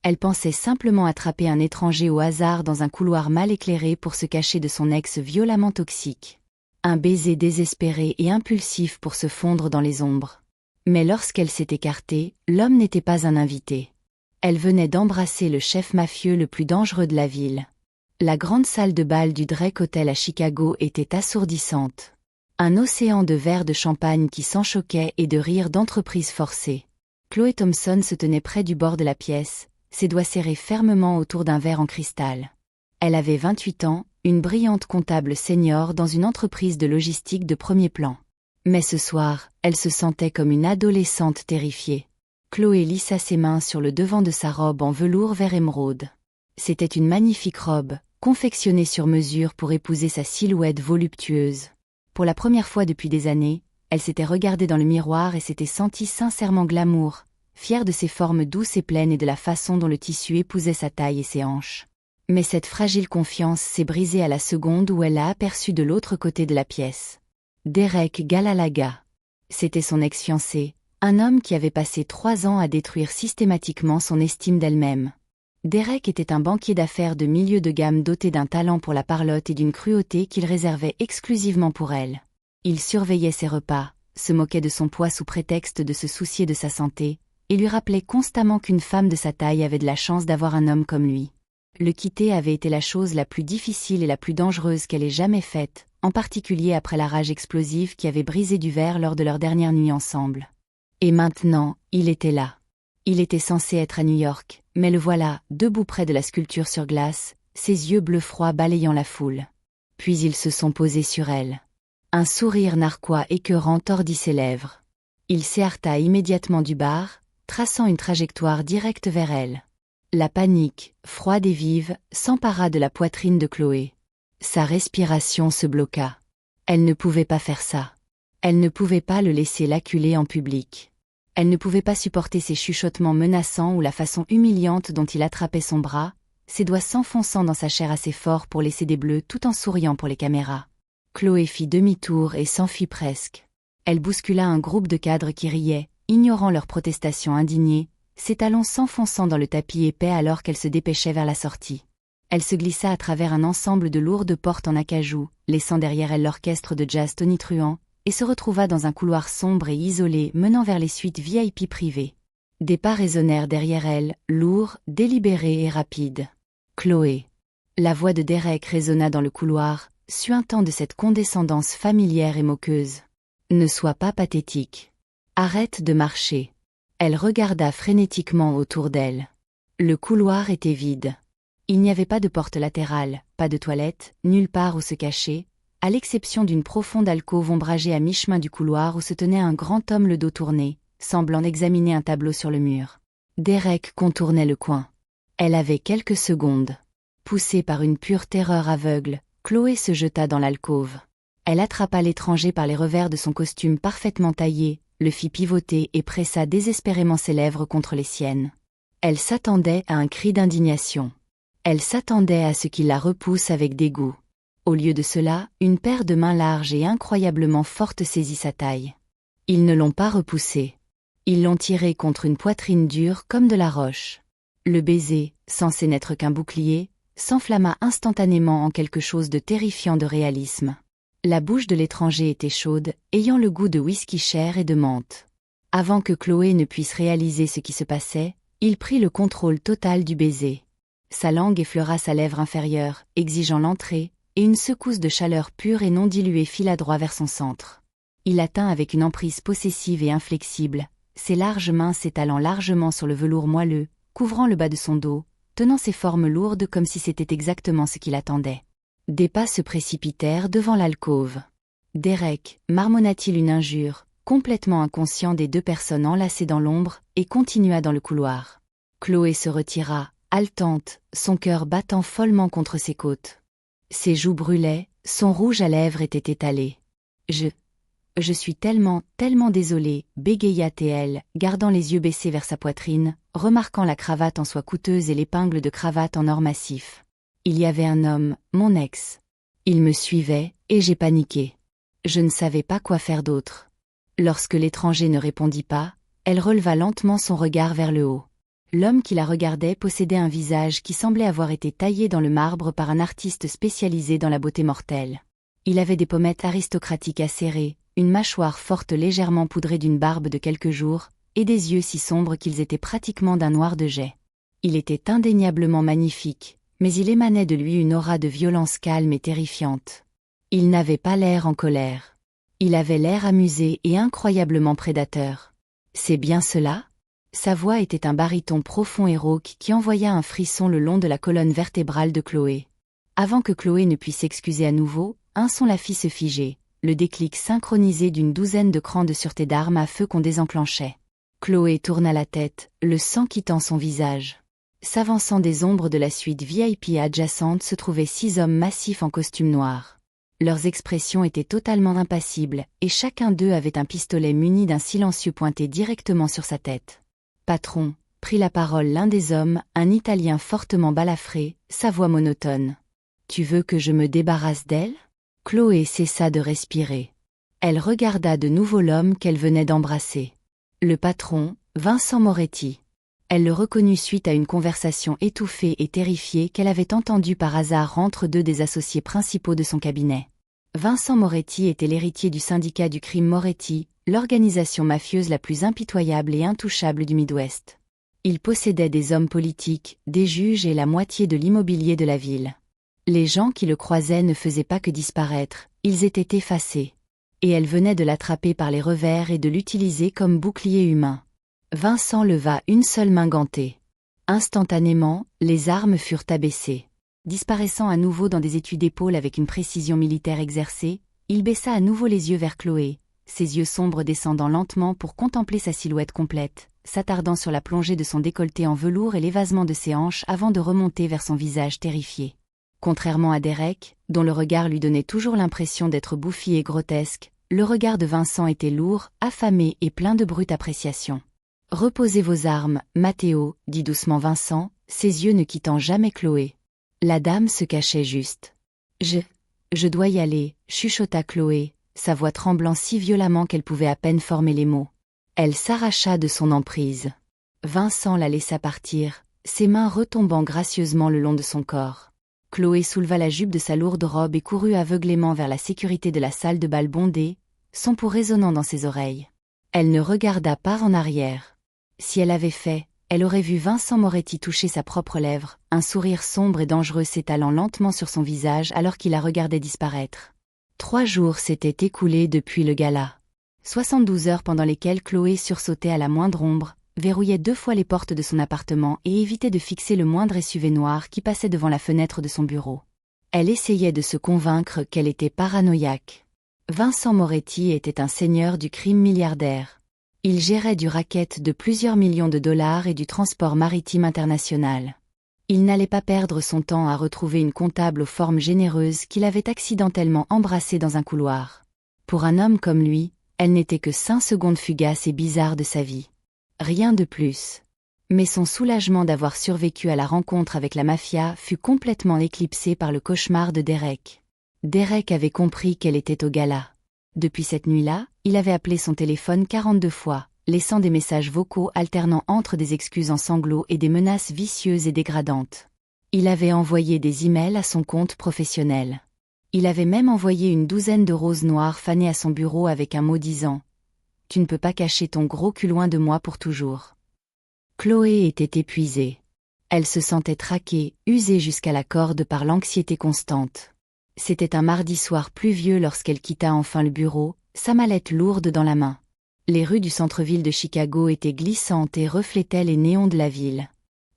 Elle pensait simplement attraper un étranger au hasard dans un couloir mal éclairé pour se cacher de son ex violemment toxique. Un baiser désespéré et impulsif pour se fondre dans les ombres. Mais lorsqu'elle s'est écartée, l'homme n'était pas un invité. Elle venait d'embrasser le chef mafieux le plus dangereux de la ville. La grande salle de bal du Drake Hotel à Chicago était assourdissante. Un océan de verres de champagne qui s'enchoquait et de rires d'entreprise forcés. Chloé Thompson se tenait près du bord de la pièce, ses doigts serrés fermement autour d'un verre en cristal. Elle avait 28 ans, une brillante comptable senior dans une entreprise de logistique de premier plan. Mais ce soir, elle se sentait comme une adolescente terrifiée. Chloé lissa ses mains sur le devant de sa robe en velours vert émeraude. C'était une magnifique robe, confectionnée sur mesure pour épouser sa silhouette voluptueuse. Pour la première fois depuis des années, elle s'était regardée dans le miroir et s'était sentie sincèrement glamour, fière de ses formes douces et pleines et de la façon dont le tissu épousait sa taille et ses hanches. Mais cette fragile confiance s'est brisée à la seconde où elle l'a aperçu de l'autre côté de la pièce. Derek Galalaga. C'était son ex-fiancé, un homme qui avait passé 3 ans à détruire systématiquement son estime d'elle-même. Derek était un banquier d'affaires de milieu de gamme doté d'un talent pour la parlotte et d'une cruauté qu'il réservait exclusivement pour elle. Il surveillait ses repas, se moquait de son poids sous prétexte de se soucier de sa santé, et lui rappelait constamment qu'une femme de sa taille avait de la chance d'avoir un homme comme lui. Le quitter avait été la chose la plus difficile et la plus dangereuse qu'elle ait jamais faite, en particulier après la rage explosive qui avait brisé du verre lors de leur dernière nuit ensemble. Et maintenant, il était là. Il était censé être à New York, mais le voilà, debout près de la sculpture sur glace, ses yeux bleus froids balayant la foule. Puis ils se sont posés sur elle. Un sourire narquois écœurant tordit ses lèvres. Il s'écarta immédiatement du bar, traçant une trajectoire directe vers elle. La panique, froide et vive, s'empara de la poitrine de Chloé. Sa respiration se bloqua. Elle ne pouvait pas faire ça. Elle ne pouvait pas le laisser l'acculer en public. Elle ne pouvait pas supporter ses chuchotements menaçants ou la façon humiliante dont il attrapait son bras, ses doigts s'enfonçant dans sa chair assez fort pour laisser des bleus tout en souriant pour les caméras. Chloé fit demi-tour et s'enfuit presque. Elle bouscula un groupe de cadres qui riaient, ignorant leurs protestations indignées, ses talons s'enfonçant dans le tapis épais alors qu'elle se dépêchait vers la sortie. Elle se glissa à travers un ensemble de lourdes portes en acajou, laissant derrière elle l'orchestre de jazz tonitruant, et se retrouva dans un couloir sombre et isolé menant vers les suites VIP privées. Des pas résonnèrent derrière elle, lourds, délibérés et rapides. Chloé. La voix de Derek résonna dans le couloir, suintant de cette condescendance familière et moqueuse. Ne sois pas pathétique. Arrête de marcher. Elle regarda frénétiquement autour d'elle. Le couloir était vide. Il n'y avait pas de porte latérale, pas de toilette, nulle part où se cacher, à l'exception d'une profonde alcôve ombragée à mi-chemin du couloir où se tenait un grand homme le dos tourné, semblant examiner un tableau sur le mur. Derek contournait le coin. Elle avait quelques secondes. Poussée par une pure terreur aveugle, Chloé se jeta dans l'alcôve. Elle attrapa l'étranger par les revers de son costume parfaitement taillé, le fit pivoter et pressa désespérément ses lèvres contre les siennes. Elle s'attendait à un cri d'indignation. Elle s'attendait à ce qu'il la repousse avec dégoût. Au lieu de cela, une paire de mains larges et incroyablement fortes saisit sa taille. Ils ne l'ont pas repoussée. Ils l'ont tirée contre une poitrine dure comme de la roche. Le baiser, censé n'être qu'un bouclier, s'enflamma instantanément en quelque chose de terrifiant de réalisme. La bouche de l'étranger était chaude, ayant le goût de whisky cher et de menthe. Avant que Chloé ne puisse réaliser ce qui se passait, il prit le contrôle total du baiser. Sa langue effleura sa lèvre inférieure, exigeant l'entrée, et une secousse de chaleur pure et non diluée fila droit vers son centre. Il atteint avec une emprise possessive et inflexible, ses larges mains s'étalant largement sur le velours moelleux, couvrant le bas de son dos, tenant ses formes lourdes comme si c'était exactement ce qu'il attendait. Des pas se précipitèrent devant l'alcôve. Derek marmonna-t-il une injure, complètement inconscient des deux personnes enlacées dans l'ombre, et continua dans le couloir. Chloé se retira, haletante, son cœur battant follement contre ses côtes. Ses joues brûlaient, son rouge à lèvres était étalé. Je suis tellement désolée, bégaya-t-elle, gardant les yeux baissés vers sa poitrine, remarquant la cravate en soie coûteuse et l'épingle de cravate en or massif. Il y avait un homme, mon ex. Il me suivait, et j'ai paniqué. Je ne savais pas quoi faire d'autre. Lorsque l'étranger ne répondit pas, elle releva lentement son regard vers le haut. L'homme qui la regardait possédait un visage qui semblait avoir été taillé dans le marbre par un artiste spécialisé dans la beauté mortelle. Il avait des pommettes aristocratiques acérées, une mâchoire forte légèrement poudrée d'une barbe de quelques jours, et des yeux si sombres qu'ils étaient pratiquement d'un noir de jais. Il était indéniablement magnifique, mais il émanait de lui une aura de violence calme et terrifiante. Il n'avait pas l'air en colère. Il avait l'air amusé et incroyablement prédateur. C'est bien cela ? Sa voix était un baryton profond et rauque qui envoya un frisson le long de la colonne vertébrale de Chloé. Avant que Chloé ne puisse s'excuser à nouveau, un son la fit se figer, le déclic synchronisé d'une douzaine de crans de sûreté d'armes à feu qu'on désenclenchait. Chloé tourna la tête, le sang quittant son visage. S'avançant des ombres de la suite VIP adjacente se trouvaient 6 hommes massifs en costume noir. Leurs expressions étaient totalement impassibles, et chacun d'eux avait un pistolet muni d'un silencieux pointé directement sur sa tête. Patron, prit la parole l'un des hommes, un Italien fortement balafré, sa voix monotone. « Tu veux que je me débarrasse d'elle ?» Chloé cessa de respirer. Elle regarda de nouveau l'homme qu'elle venait d'embrasser. Le patron, Vincent Moretti. Elle le reconnut suite à une conversation étouffée et terrifiée qu'elle avait entendue par hasard entre deux des associés principaux de son cabinet. Vincent Moretti était l'héritier du syndicat du crime Moretti, l'organisation mafieuse la plus impitoyable et intouchable du Midwest. Il possédait des hommes politiques, des juges et la moitié de l'immobilier de la ville. Les gens qui le croisaient ne faisaient pas que disparaître, ils étaient effacés. Et elle venait de l'attraper par les revers et de l'utiliser comme bouclier humain. Vincent leva une seule main gantée. Instantanément, les armes furent abaissées. Disparaissant à nouveau dans des étuis d'épaule avec une précision militaire exercée, il baissa à nouveau les yeux vers Chloé, ses yeux sombres descendant lentement pour contempler sa silhouette complète, s'attardant sur la plongée de son décolleté en velours et l'évasement de ses hanches avant de remonter vers son visage terrifié. Contrairement à Derek, dont le regard lui donnait toujours l'impression d'être bouffi et grotesque, le regard de Vincent était lourd, affamé et plein de brute appréciation. « Reposez vos armes, Matteo, dit doucement Vincent, ses yeux ne quittant jamais Chloé. La dame se cachait juste. Je dois y aller, chuchota Chloé, sa voix tremblant si violemment qu'elle pouvait à peine former les mots. Elle s'arracha de son emprise. Vincent la laissa partir, ses mains retombant gracieusement le long de son corps. Chloé souleva la jupe de sa lourde robe et courut aveuglément vers la sécurité de la salle de bal bondée, son pouls résonnant dans ses oreilles. Elle ne regarda pas en arrière. Si elle avait fait, elle aurait vu Vincent Moretti toucher sa propre lèvre, un sourire sombre et dangereux s'étalant lentement sur son visage alors qu'il la regardait disparaître. 3 jours s'étaient écoulés depuis le gala. 72 heures pendant lesquelles Chloé sursautait à la moindre ombre, verrouillait 2 fois les portes de son appartement et évitait de fixer le moindre SUV noir qui passait devant la fenêtre de son bureau. Elle essayait de se convaincre qu'elle était paranoïaque. Vincent Moretti était un seigneur du crime milliardaire. Il gérait du racket de plusieurs millions de dollars et du transport maritime international. Il n'allait pas perdre son temps à retrouver une comptable aux formes généreuses qu'il avait accidentellement embrassée dans un couloir. Pour un homme comme lui, elle n'était que 5 secondes fugaces et bizarres de sa vie. Rien de plus. Mais son soulagement d'avoir survécu à la rencontre avec la mafia fut complètement éclipsé par le cauchemar de Derek. Derek avait compris qu'elle était au gala. Depuis cette nuit-là, il avait appelé son téléphone 42 fois, laissant des messages vocaux alternant entre des excuses en sanglots et des menaces vicieuses et dégradantes. Il avait envoyé des emails à son compte professionnel. Il avait même envoyé une douzaine de roses noires fanées à son bureau avec un mot disant « Tu ne peux pas cacher ton gros cul loin de moi pour toujours ». Chloé était épuisée. Elle se sentait traquée, usée jusqu'à la corde par l'anxiété constante. C'était un mardi soir pluvieux lorsqu'elle quitta enfin le bureau, sa mallette lourde dans la main. Les rues du centre-ville de Chicago étaient glissantes et reflétaient les néons de la ville.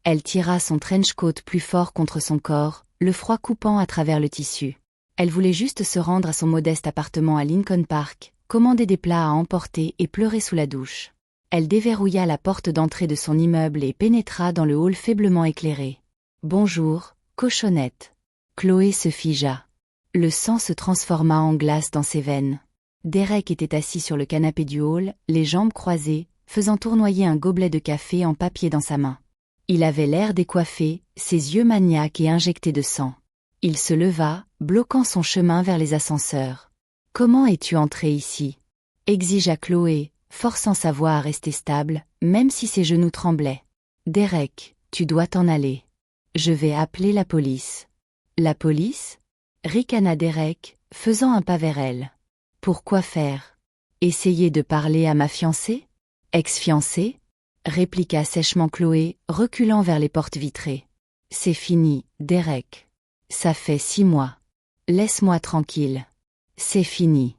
Elle tira son trench coat plus fort contre son corps, le froid coupant à travers le tissu. Elle voulait juste se rendre à son modeste appartement à Lincoln Park, commander des plats à emporter et pleurer sous la douche. Elle déverrouilla la porte d'entrée de son immeuble et pénétra dans le hall faiblement éclairé. « Bonjour, cochonnette. » Chloé se figea. Le sang se transforma en glace dans ses veines. Derek était assis sur le canapé du hall, les jambes croisées, faisant tournoyer un gobelet de café en papier dans sa main. Il avait l'air décoiffé, ses yeux maniaques et injectés de sang. Il se leva, bloquant son chemin vers les ascenseurs. « Comment es-tu entré ici ?» exigea Chloé, forçant sa voix à rester stable, même si ses genoux tremblaient. Derek, tu dois t'en aller. Je vais appeler la police. La police? Ricana Derek, faisant un pas vers elle. Pourquoi faire? Essayer de parler à ma fiancée? Ex-fiancée? Répliqua sèchement Chloé, reculant vers les portes vitrées. C'est fini, Derek. Ça fait 6 mois. Laisse-moi tranquille. C'est fini.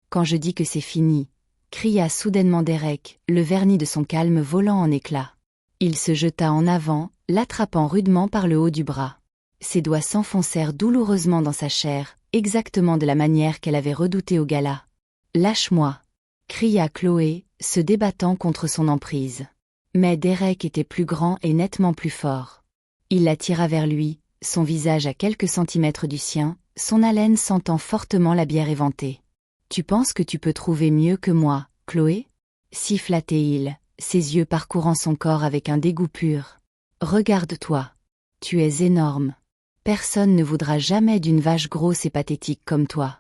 Quand je dis que c'est fini, cria soudainement Derek, le vernis de son calme volant en éclats. Il se jeta en avant, l'attrapant rudement par le haut du bras. Ses doigts s'enfoncèrent douloureusement dans sa chair, exactement de la manière qu'elle avait redoutée au gala. « Lâche-moi » cria Chloé, se débattant contre son emprise. Mais Derek était plus grand et nettement plus fort. Il la tira vers lui, son visage à quelques centimètres du sien, son haleine sentant fortement la bière éventée. « Tu penses que tu peux trouver mieux que moi, Chloé » siffla-t-il, ses yeux parcourant son corps avec un dégoût pur. « Regarde-toi. Tu es énorme. Personne ne voudra jamais d'une vache grosse et pathétique comme toi.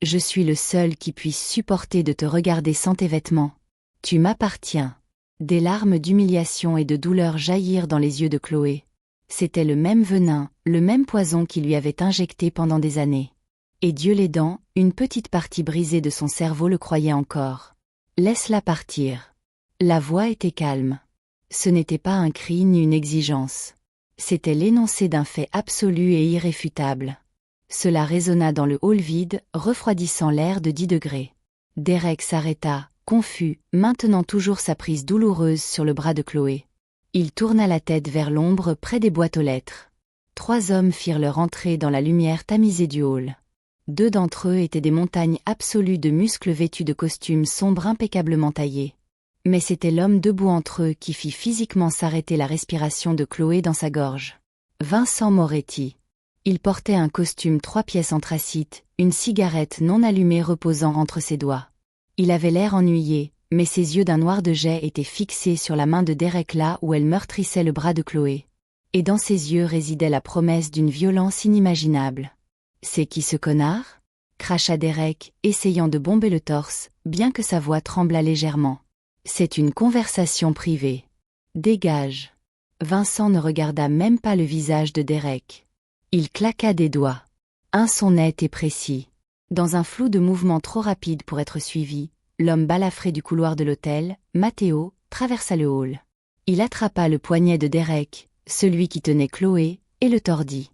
Je suis le seul qui puisse supporter de te regarder sans tes vêtements. Tu m'appartiens. » Des larmes d'humiliation et de douleur jaillirent dans les yeux de Chloé. C'était le même venin, le même poison qui lui avait injecté pendant des années. Et Dieu l'aidant, une petite partie brisée de son cerveau le croyait encore. « Laisse-la partir. » La voix était calme. Ce n'était pas un cri ni une exigence. C'était l'énoncé d'un fait absolu et irréfutable. Cela résonna dans le hall vide, refroidissant l'air de 10 degrés. Derek s'arrêta, confus, maintenant toujours sa prise douloureuse sur le bras de Chloé. Il tourna la tête vers l'ombre près des boîtes aux lettres. 3 hommes firent leur entrée dans la lumière tamisée du hall. 2 d'entre eux étaient des montagnes absolues de muscles vêtus de costumes sombres impeccablement taillés. Mais c'était l'homme debout entre eux qui fit physiquement s'arrêter la respiration de Chloé dans sa gorge. Vincent Moretti. Il portait un costume 3 pièces anthracite, une cigarette non allumée reposant entre ses doigts. Il avait l'air ennuyé, mais ses yeux d'un noir de jais étaient fixés sur la main de Derek là où elle meurtrissait le bras de Chloé. Et dans ses yeux résidait la promesse d'une violence inimaginable. « C'est qui ce connard ?» cracha Derek, essayant de bomber le torse, bien que sa voix tremblât légèrement. « C'est une conversation privée. Dégage. » Vincent ne regarda même pas le visage de Derek. Il claqua des doigts. Un son net et précis. Dans un flou de mouvements trop rapides pour être suivi, l'homme balafré du couloir de l'hôtel, Matteo, traversa le hall. Il attrapa le poignet de Derek, celui qui tenait Chloé, et le tordit.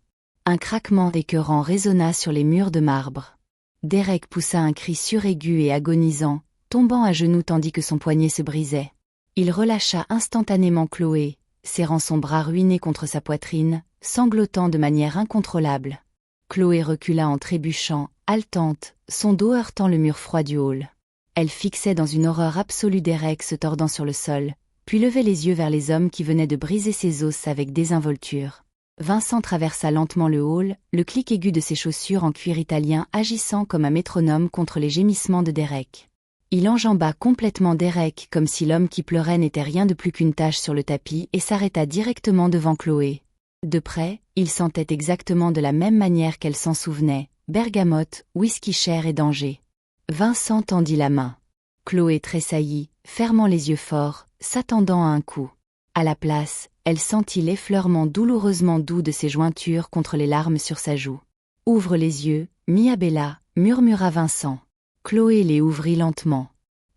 Un craquement écœurant résonna sur les murs de marbre. Derek poussa un cri suraigu et agonisant, tombant à genoux tandis que son poignet se brisait. Il relâcha instantanément Chloé, serrant son bras ruiné contre sa poitrine, sanglotant de manière incontrôlable. Chloé recula en trébuchant, haletante, son dos heurtant le mur froid du hall. Elle fixait dans une horreur absolue Derek se tordant sur le sol, puis levait les yeux vers les hommes qui venaient de briser ses os avec désinvolture. Vincent traversa lentement le hall, le clic aigu de ses chaussures en cuir italien agissant comme un métronome contre les gémissements de Derek. Il enjamba complètement Derek comme si l'homme qui pleurait n'était rien de plus qu'une tache sur le tapis et s'arrêta directement devant Chloé. De près, il sentait exactement de la même manière qu'elle s'en souvenait, bergamote, whisky cher et danger. Vincent tendit la main. Chloé tressaillit, fermant les yeux forts, s'attendant à un coup. À la place, elle sentit l'effleurement douloureusement doux de ses jointures contre les larmes sur sa joue. « Ouvre les yeux, Mia Bella » murmura Vincent. Chloé les ouvrit lentement.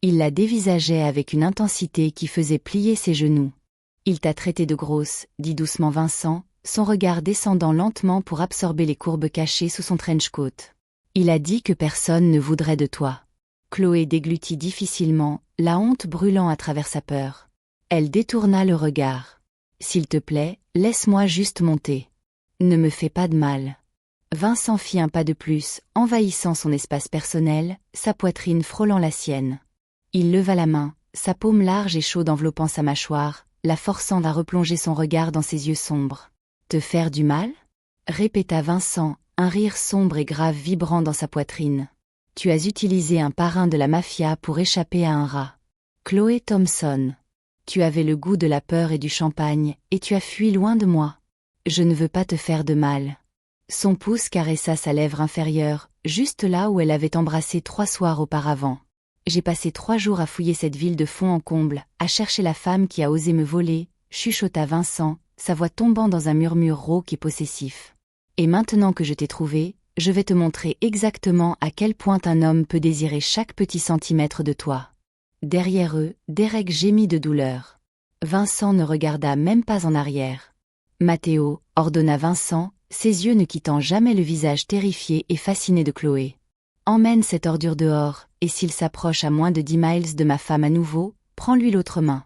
Il la dévisageait avec une intensité qui faisait plier ses genoux. « Il t'a traité de grosse » dit doucement Vincent, son regard descendant lentement pour absorber les courbes cachées sous son trench-coat. « Il a dit que personne ne voudrait de toi. » Chloé déglutit difficilement, la honte brûlant à travers sa peur. Elle détourna le regard. « S'il te plaît, laisse-moi juste monter. Ne me fais pas de mal. » Vincent fit un pas de plus, envahissant son espace personnel, sa poitrine frôlant la sienne. Il leva la main, sa paume large et chaude enveloppant sa mâchoire, la forçant à replonger son regard dans ses yeux sombres. « Te faire du mal ?» répéta Vincent, un rire sombre et grave vibrant dans sa poitrine. « Tu as utilisé un parrain de la mafia pour échapper à un rat. Chloé Thompson. Tu avais le goût de la peur et du champagne, et tu as fui loin de moi. Je ne veux pas te faire de mal. » Son pouce caressa sa lèvre inférieure, juste là où elle avait embrassé 3 soirs auparavant. J'ai passé 3 jours à fouiller cette ville de fond en comble, à chercher la femme qui a osé me voler, chuchota Vincent, sa voix tombant dans un murmure rauque et possessif. Et maintenant que je t'ai trouvé, je vais te montrer exactement à quel point un homme peut désirer chaque petit centimètre de toi. Derrière eux, Derek gémit de douleur. Vincent ne regarda même pas en arrière. Matteo, ordonna Vincent, ses yeux ne quittant jamais le visage terrifié et fasciné de Chloé. Emmène cette ordure dehors, et s'il s'approche à moins de 10 miles de ma femme à nouveau, prends-lui l'autre main.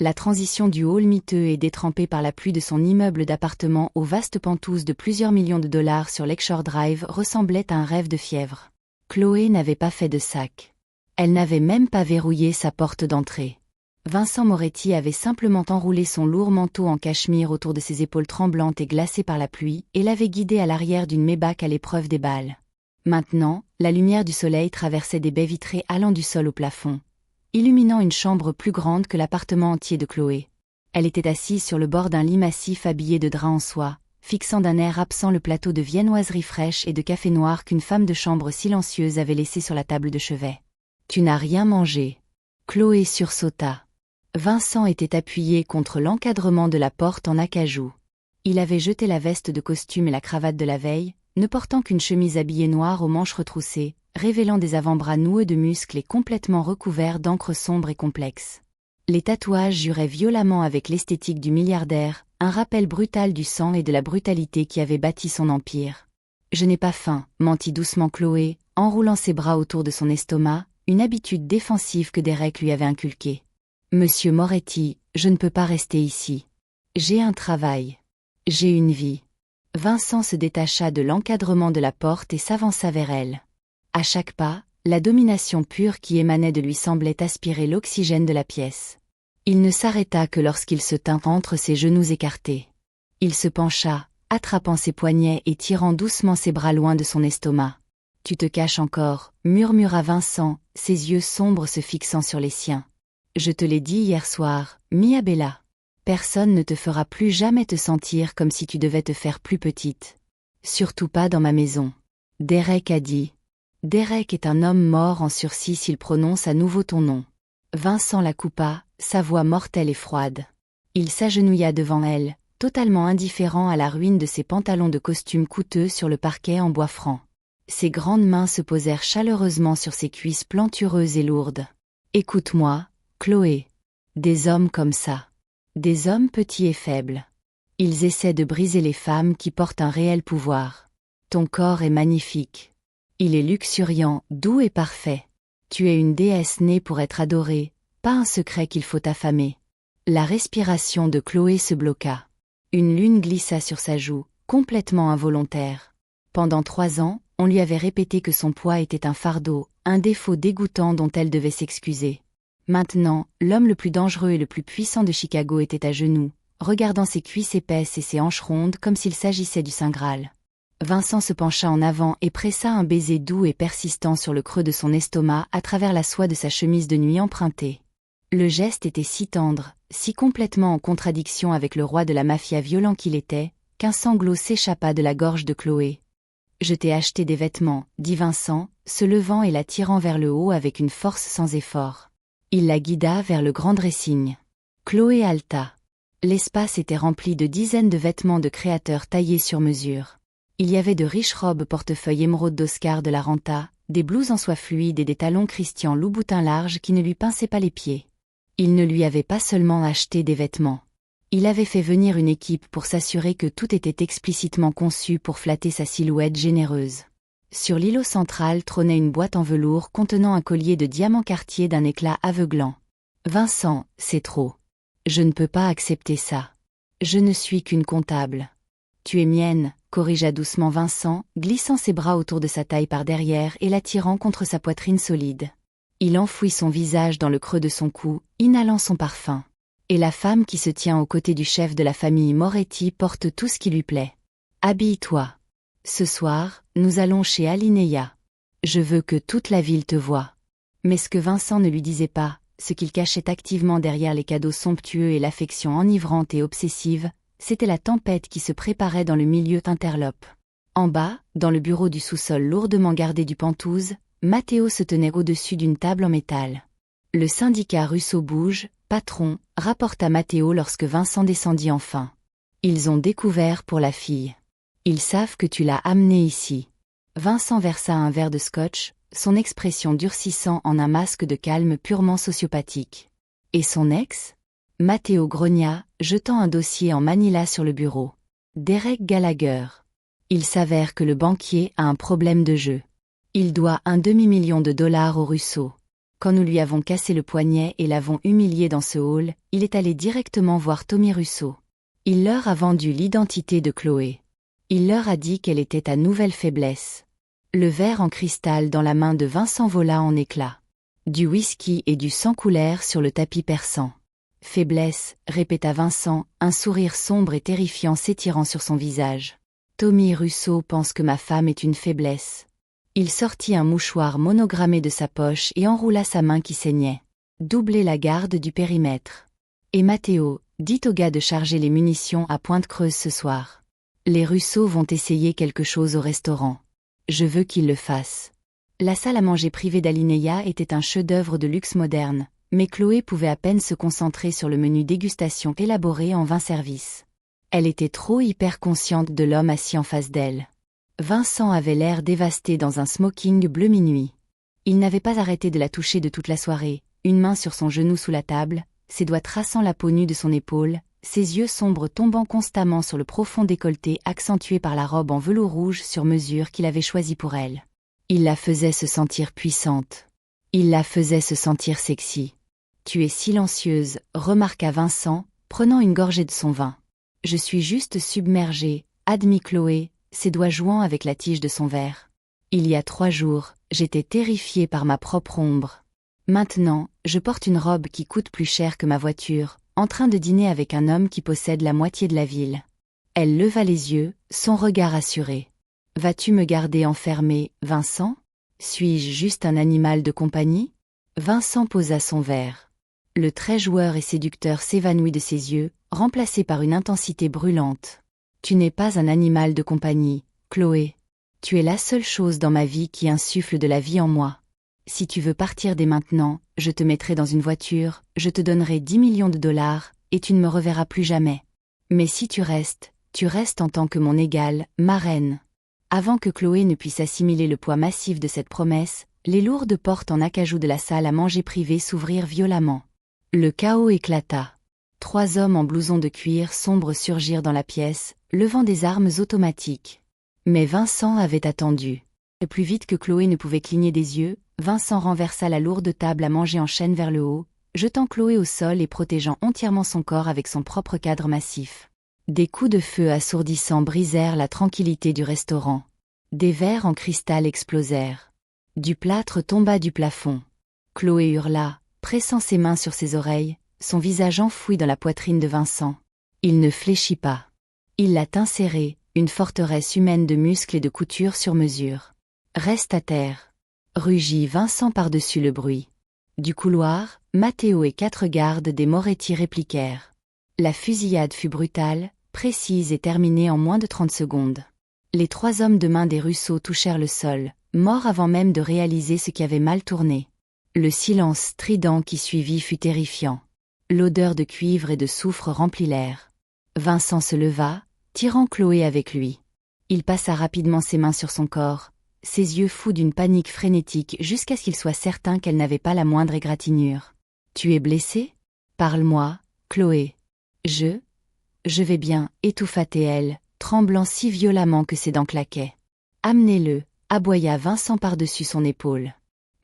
La transition du hall miteux et détrempé par la pluie de son immeuble d'appartement aux vastes pentouses de plusieurs millions de dollars sur Lakeshore Drive ressemblait à un rêve de fièvre. Chloé n'avait pas fait de sac. Elle n'avait même pas verrouillé sa porte d'entrée. Vincent Moretti avait simplement enroulé son lourd manteau en cachemire autour de ses épaules tremblantes et glacées par la pluie et l'avait guidé à l'arrière d'une Maybach à l'épreuve des balles. Maintenant, la lumière du soleil traversait des baies vitrées allant du sol au plafond, illuminant une chambre plus grande que l'appartement entier de Chloé. Elle était assise sur le bord d'un lit massif habillé de drap en soie, fixant d'un air absent le plateau de viennoiserie fraîche et de café noir qu'une femme de chambre silencieuse avait laissé sur la table de chevet. « Tu n'as rien mangé. » Chloé sursauta. Vincent était appuyé contre l'encadrement de la porte en acajou. Il avait jeté la veste de costume et la cravate de la veille, ne portant qu'une chemise habillée noire aux manches retroussées, révélant des avant-bras noueux de muscles et complètement recouverts d'encre sombre et complexe. Les tatouages juraient violemment avec l'esthétique du milliardaire, un rappel brutal du sang et de la brutalité qui avait bâti son empire. « Je n'ai pas faim », mentit doucement Chloé, enroulant ses bras autour de son estomac, une habitude défensive que Derek lui avait inculquée. « Monsieur Moretti, je ne peux pas rester ici. J'ai un travail. J'ai une vie. » Vincent se détacha de l'encadrement de la porte et s'avança vers elle. À chaque pas, la domination pure qui émanait de lui semblait aspirer l'oxygène de la pièce. Il ne s'arrêta que lorsqu'il se tint entre ses genoux écartés. Il se pencha, attrapant ses poignets et tirant doucement ses bras loin de son estomac. « Tu te caches encore » murmura Vincent, ses yeux sombres se fixant sur les siens. « Je te l'ai dit hier soir, Mia Bella. Personne ne te fera plus jamais te sentir comme si tu devais te faire plus petite. Surtout pas dans ma maison. » Derek a dit. Derek est un homme mort en sursis s'il prononce à nouveau ton nom. Vincent la coupa, sa voix mortelle et froide. Il s'agenouilla devant elle, totalement indifférent à la ruine de ses pantalons de costume coûteux sur le parquet en bois franc. Ses grandes mains se posèrent chaleureusement sur ses cuisses plantureuses et lourdes. « Écoute-moi, Chloé. Des hommes comme ça. Des hommes petits et faibles. Ils essaient de briser les femmes qui portent un réel pouvoir. Ton corps est magnifique. Il est luxuriant, doux et parfait. Tu es une déesse née pour être adorée, pas un secret qu'il faut affamer. » La respiration de Chloé se bloqua. Une lune glissa sur sa joue, complètement involontaire. Pendant 3 ans, on lui avait répété que son poids était un fardeau, un défaut dégoûtant dont elle devait s'excuser. Maintenant, l'homme le plus dangereux et le plus puissant de Chicago était à genoux, regardant ses cuisses épaisses et ses hanches rondes comme s'il s'agissait du Saint Graal. Vincent se pencha en avant et pressa un baiser doux et persistant sur le creux de son estomac à travers la soie de sa chemise de nuit empruntée. Le geste était si tendre, si complètement en contradiction avec le roi de la mafia violent qu'il était, qu'un sanglot s'échappa de la gorge de Chloé. « Je t'ai acheté des vêtements, » dit Vincent, se levant et la tirant vers le haut avec une force sans effort. Il la guida vers le grand dressing. Chloé haleta. L'espace était rempli de dizaines de vêtements de créateurs taillés sur mesure. Il y avait de riches robes portefeuilles émeraude d'Oscar de la Renta, des blouses en soie fluide et des talons Christian Louboutin larges qui ne lui pinçaient pas les pieds. Il ne lui avait pas seulement acheté des vêtements. Il avait fait venir une équipe pour s'assurer que tout était explicitement conçu pour flatter sa silhouette généreuse. Sur l'îlot central trônait une boîte en velours contenant un collier de diamants Cartier d'un éclat aveuglant. « Vincent, c'est trop. Je ne peux pas accepter ça. Je ne suis qu'une comptable. »« Tu es mienne », corrigea doucement Vincent, glissant ses bras autour de sa taille par derrière et l'attirant contre sa poitrine solide. Il enfouit son visage dans le creux de son cou, inhalant son parfum. Et la femme qui se tient aux côtés du chef de la famille Moretti porte tout ce qui lui plaît. Habille-toi. Ce soir, nous allons chez Alinéa. Je veux que toute la ville te voie. Mais ce que Vincent ne lui disait pas, ce qu'il cachait activement derrière les cadeaux somptueux et l'affection enivrante et obsessive, c'était la tempête qui se préparait dans le milieu interlope. En bas, dans le bureau du sous-sol lourdement gardé du Penthouse, Matteo se tenait au-dessus d'une table en métal. Le syndicat Russo bouge, Patron, rapporta Matteo lorsque Vincent descendit enfin. Ils ont découvert pour la fille. Ils savent que tu l'as amenée ici. Vincent versa un verre de scotch, son expression durcissant en un masque de calme purement sociopathique. Et son ex? Matteo grogna, jetant un dossier en manila sur le bureau. Derek Gallagher. Il s'avère que le banquier a un problème de jeu. Il doit un $250,000 au Russo. Quand nous lui avons cassé le poignet et l'avons humilié dans ce hall, il est allé directement voir Tommy Russo. Il leur a vendu l'identité de Chloé. Il leur a dit qu'elle était ta nouvelle faiblesse. Le verre en cristal dans la main de Vincent vola en éclats. Du whisky et du sang coulèrent sur le tapis persan. Faiblesse, répéta Vincent, un sourire sombre et terrifiant s'étirant sur son visage. Tommy Russo pense que ma femme est une faiblesse. Il sortit un mouchoir monogrammé de sa poche et enroula sa main qui saignait. Doublez la garde du périmètre. Et Matteo, dites au gars de charger les munitions à Pointe-Creuse ce soir. Les Russo vont essayer quelque chose au restaurant. Je veux qu'ils le fassent. La salle à manger privée d'Alinéa était un chef-d'œuvre de luxe moderne, mais Chloé pouvait à peine se concentrer sur le menu dégustation élaboré en 20 services. Elle était trop hyper consciente de l'homme assis en face d'elle. Vincent avait l'air dévasté dans un smoking bleu minuit. Il n'avait pas arrêté de la toucher de toute la soirée, une main sur son genou sous la table, ses doigts traçant la peau nue de son épaule, ses yeux sombres tombant constamment sur le profond décolleté accentué par la robe en velours rouge sur mesure qu'il avait choisie pour elle. Il la faisait se sentir puissante. Il la faisait se sentir sexy. « Tu es silencieuse », remarqua Vincent, prenant une gorgée de son vin. « Je suis juste submergée », admit Chloé, ses doigts jouant avec la tige de son verre. « Il y a 3 jours, j'étais terrifiée par ma propre ombre. Maintenant, je porte une robe qui coûte plus cher que ma voiture, en train de dîner avec un homme qui possède la moitié de la ville. » Elle leva les yeux, son regard assuré. « Vas-tu me garder enfermée, Vincent? Suis-je juste un animal de compagnie ?» Vincent posa son verre. Le trait joueur et séducteur s'évanouit de ses yeux, remplacé par une intensité brûlante. « Tu n'es pas un animal de compagnie, Chloé. Tu es la seule chose dans ma vie qui insuffle de la vie en moi. Si tu veux partir dès maintenant, je te mettrai dans une voiture, je te donnerai 10 millions de dollars, et tu ne me reverras plus jamais. Mais si tu restes en tant que mon égale, ma reine. » Avant que Chloé ne puisse assimiler le poids massif de cette promesse, les lourdes portes en acajou de la salle à manger privée s'ouvrirent violemment. Le chaos éclata. 3 hommes en blouson de cuir sombre surgirent dans la pièce, levant des armes automatiques. Mais Vincent avait attendu. Et plus vite que Chloé ne pouvait cligner des yeux, Vincent renversa la lourde table à manger en chaîne vers le haut, jetant Chloé au sol et protégeant entièrement son corps avec son propre cadre massif. Des coups de feu assourdissants brisèrent la tranquillité du restaurant. Des verres en cristal explosèrent. Du plâtre tomba du plafond. Chloé hurla, pressant ses mains sur ses oreilles, son visage enfoui dans la poitrine de Vincent. Il ne fléchit pas. Il la tint serrée, une forteresse humaine de muscles et de coutures sur mesure. « Reste à terre », rugit Vincent par-dessus le bruit. Du couloir, Matteo et 4 gardes des Moretti répliquèrent. La fusillade fut brutale, précise et terminée en moins de 30 secondes. Les 3 hommes de main des Russo touchèrent le sol, morts avant même de réaliser ce qui avait mal tourné. Le silence strident qui suivit fut terrifiant. L'odeur de cuivre et de soufre remplit l'air. Vincent se leva, tirant Chloé avec lui. Il passa rapidement ses mains sur son corps, ses yeux fous d'une panique frénétique jusqu'à ce qu'il soit certain qu'elle n'avait pas la moindre égratignure. « Tu es blessée ? Parle-moi, Chloé. »« Je vais bien, » étouffa-t-elle, tremblant si violemment que ses dents claquaient. « Amenez-le » aboya Vincent par-dessus son épaule.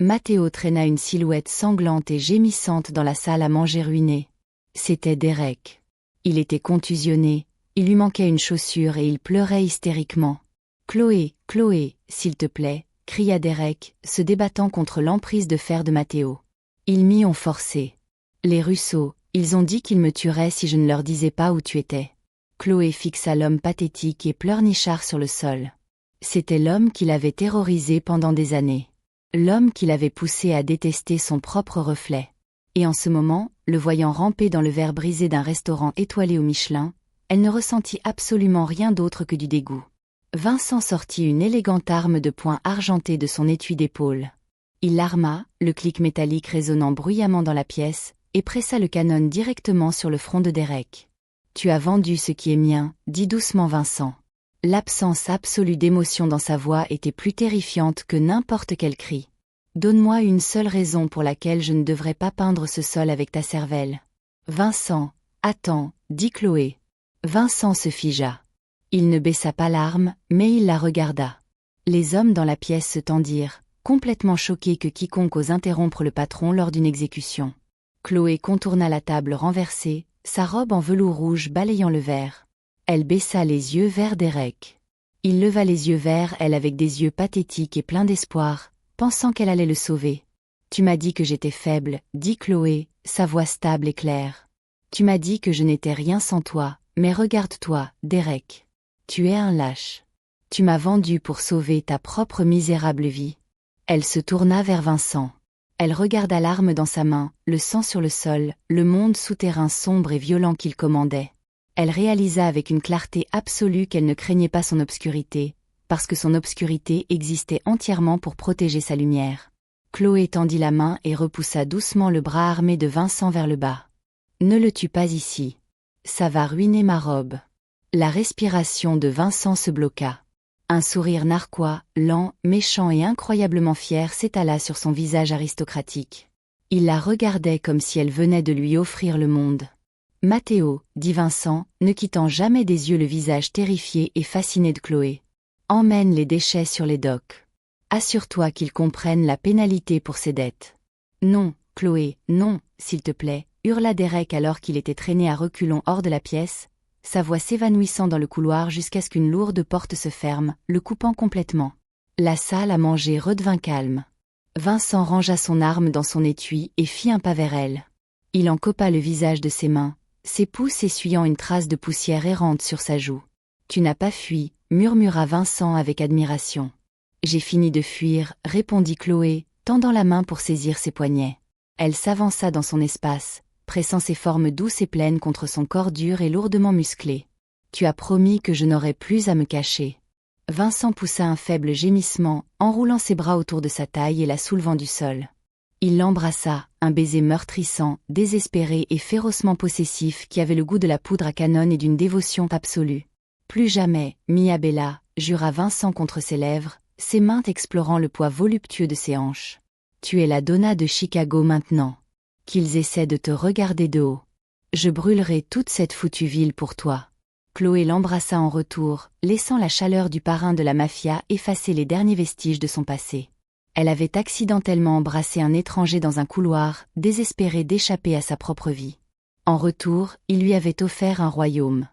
Matteo traîna une silhouette sanglante et gémissante dans la salle à manger ruinée. C'était Derek. Il était contusionné, il lui manquait une chaussure et il pleurait hystériquement. « Chloé, Chloé, s'il te plaît » cria Derek, se débattant contre l'emprise de fer de Matteo. Ils m'y ont forcé. Les Russo, ils ont dit qu'ils me tueraient si je ne leur disais pas où tu étais. Chloé fixa l'homme pathétique et pleurnichard sur le sol. C'était l'homme qui l'avait terrorisé pendant des années. L'homme qui l'avait poussé à détester son propre reflet. Et en ce moment, le voyant ramper dans le verre brisé d'un restaurant étoilé au Michelin, elle ne ressentit absolument rien d'autre que du dégoût. Vincent sortit une élégante arme de poing argentée de son étui d'épaule. Il l'arma, le clic métallique résonnant bruyamment dans la pièce, et pressa le canon directement sur le front de Derek. Tu as vendu ce qui est mien, dit doucement Vincent. L'absence absolue d'émotion dans sa voix était plus terrifiante que n'importe quel cri. Donne-moi une seule raison pour laquelle je ne devrais pas peindre ce sol avec ta cervelle. Vincent, attends, dit Chloé. Vincent se figea. Il ne baissa pas l'arme, mais il la regarda. Les hommes dans la pièce se tendirent, complètement choqués que quiconque ose interrompre le patron lors d'une exécution. Chloé contourna la table renversée, sa robe en velours rouge balayant le verre. Elle baissa les yeux vers Derek. Il leva les yeux vers elle avec des yeux pathétiques et pleins d'espoir, pensant qu'elle allait le sauver. Tu m'as dit que j'étais faible, dit Chloé, sa voix stable et claire. Tu m'as dit que je n'étais rien sans toi, mais regarde-toi, Derek. Tu es un lâche. Tu m'as vendu pour sauver ta propre misérable vie. Elle se tourna vers Vincent. Elle regarda l'arme dans sa main, le sang sur le sol, le monde souterrain sombre et violent qu'il commandait. Elle réalisa avec une clarté absolue qu'elle ne craignait pas son obscurité, parce que son obscurité existait entièrement pour protéger sa lumière. Chloé tendit la main et repoussa doucement le bras armé de Vincent vers le bas. Ne le tue pas ici. Ça va ruiner ma robe. La respiration de Vincent se bloqua. Un sourire narquois, lent, méchant et incroyablement fier s'étala sur son visage aristocratique. Il la regardait comme si elle venait de lui offrir le monde. Matteo, dit Vincent, ne quittant jamais des yeux le visage terrifié et fasciné de Chloé. Emmène les déchets sur les docks. Assure-toi qu'ils comprennent la pénalité pour ses dettes. Non, Chloé, non, s'il te plaît, hurla Derek alors qu'il était traîné à reculons hors de la pièce, sa voix s'évanouissant dans le couloir jusqu'à ce qu'une lourde porte se ferme, le coupant complètement. La salle à manger redevint calme. Vincent rangea son arme dans son étui et fit un pas vers elle. Il en copa le visage de ses mains, ses pouces essuyant une trace de poussière errante sur sa joue. « Tu n'as pas fui », murmura Vincent avec admiration. « J'ai fini de fuir », répondit Chloé, tendant la main pour saisir ses poignets. Elle s'avança dans son espace, pressant ses formes douces et pleines contre son corps dur et lourdement musclé. « Tu as promis que je n'aurais plus à me cacher. » Vincent poussa un faible gémissement, enroulant ses bras autour de sa taille et la soulevant du sol. Il l'embrassa, un baiser meurtrissant, désespéré et férocement possessif qui avait le goût de la poudre à canon et d'une dévotion absolue. « Plus jamais, Mia Bella », jura Vincent contre ses lèvres, ses mains explorant le poids voluptueux de ses hanches. « Tu es la Donna de Chicago maintenant. Qu'ils essaient de te regarder de haut. Je brûlerai toute cette foutue ville pour toi. » Chloé l'embrassa en retour, laissant la chaleur du parrain de la mafia effacer les derniers vestiges de son passé. Elle avait accidentellement embrassé un étranger dans un couloir, désespérée d'échapper à sa propre vie. En retour, il lui avait offert un royaume.